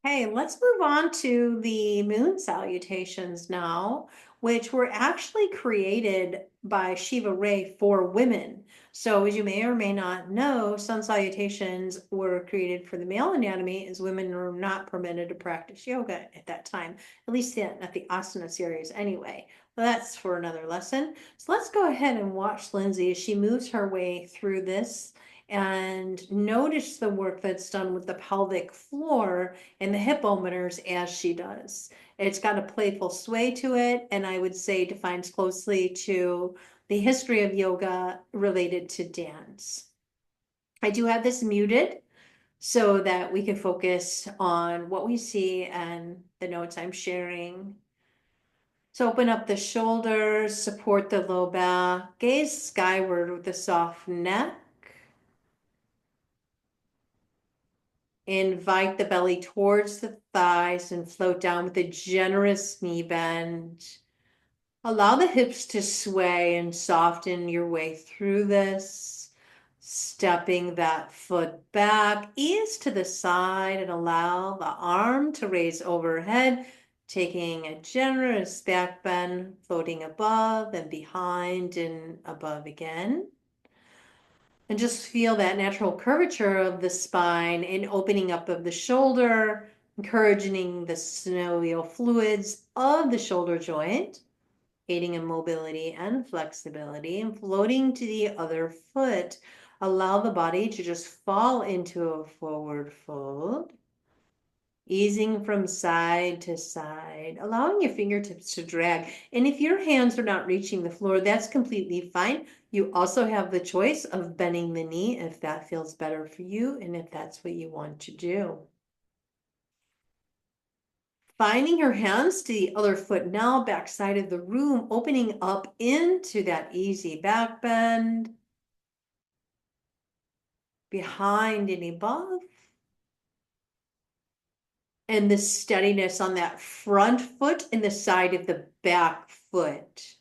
Hey, let's move on to the moon salutations now, which were actually created by Shiva Rea for women. So, as you may or may not know, sun salutations were created for the male anatomy, as women were not permitted to practice yoga at that time, at least not the asana series anyway. But that's for another lesson. So, let's go ahead and watch Lindsay as she moves her way through this and notice the work that's done with the pelvic floor and the hip openers as she does. It's got a playful sway to it, and I would say defines closely to the history of yoga related to dance. I do have this muted so that we can focus on what we see and the notes I'm sharing. So open up the shoulders, support the low back, gaze skyward with a soft neck. Invite the belly towards the thighs and float down with a generous knee bend. Allow the hips to sway and soften your way through this. Stepping that foot back, ease to the side and allow the arm to raise overhead, taking a generous back bend, floating above and behind and above again. And just feel that natural curvature of the spine and opening up of the shoulder, encouraging the synovial fluids of the shoulder joint, aiding in mobility and flexibility, and floating to the other foot. Allow the body to just fall into a forward fold, easing from side to side, allowing your fingertips to drag. And if your hands are not reaching the floor, that's completely fine. You also have the choice of bending the knee if that feels better for you and if that's what you want to do. Finding your hands to the other foot now, back side of the room, opening up into that easy back bend, behind and above. And the steadiness on that front foot and the side of the back foot.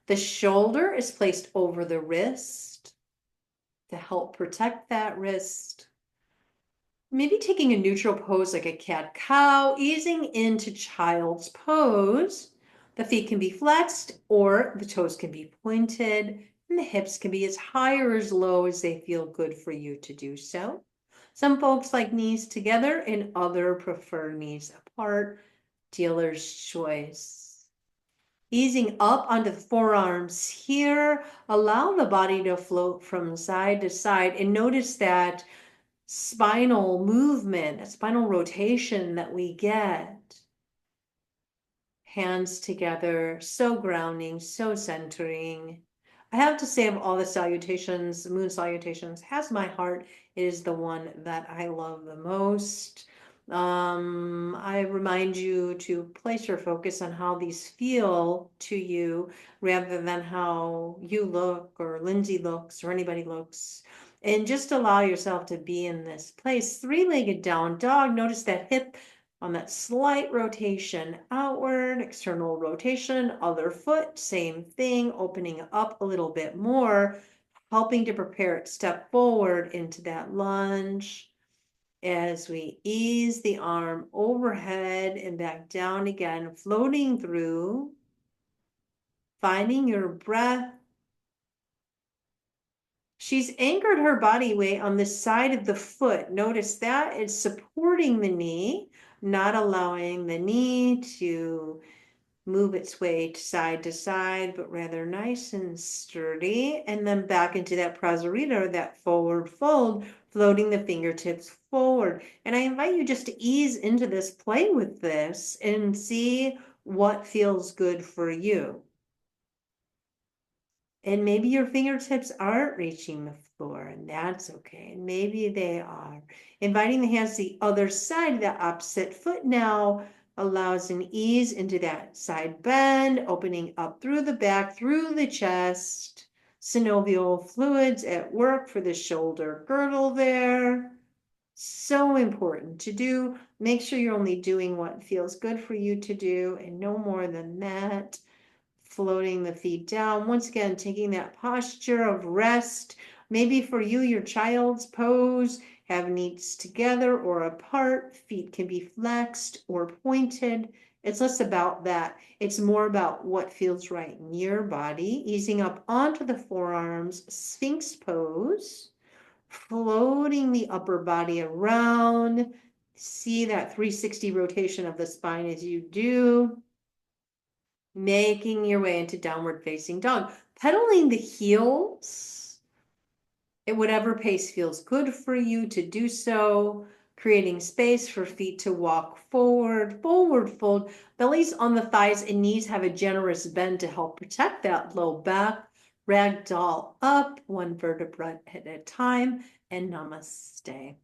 The shoulder is placed over the wrist to help protect that wrist. Maybe taking a neutral pose like a cat-cow, easing into child's pose. The feet can be flexed or the toes can be pointed, and the hips can be as high or as low as they feel good for you to do so. Some folks like knees together and other prefer knees apart. Dealer's choice. Easing up onto the forearms here, allow the body to float from side to side and notice that spinal movement, spinal rotation that we get. Hands together, so grounding, so centering. I have to say, of all the salutations, moon salutations has my heart. It is the one that I love the most. I remind you to place your focus on how these feel to you rather than how you look or Lindsay looks or anybody looks. And just allow yourself to be in this place. Three-legged down dog. Notice that hip on that slight rotation outward, external rotation, other foot, same thing, opening up a little bit more, helping to prepare it, step forward into that lunge as we ease the arm overhead and back down again, floating through, finding your breath. She's anchored her body weight on the side of the foot. Notice that it's supporting the knee, not allowing the knee to move its way side to side, but rather nice and sturdy. And then back into that prasarita, or that forward fold, floating the fingertips forward. And I invite you just to ease into this, play with this, and see what feels good for you. And maybe your fingertips aren't reaching the floor, and that's okay. And maybe they are. Inviting the hands to the other side, the opposite foot now allows an ease into that side bend, opening up through the back, through the chest. Synovial fluids at work for the shoulder girdle there. So important to do. Make sure you're only doing what feels good for you to do and no more than that. Floating the feet down. Once again, taking that posture of rest. Maybe for you, your child's pose, have knees together or apart. Feet can be flexed or pointed. It's less about that. It's more about what feels right in your body. Easing up onto the forearms, Sphinx pose, floating the upper body around. See that 360 rotation of the spine as you do. Making your way into downward facing dog. Pedaling the heels at whatever pace feels good for you to do so, creating space for feet to walk forward, forward fold. Bellies on the thighs and knees have a generous bend to help protect that low back. Ragdoll up, one vertebra at a time, and namaste.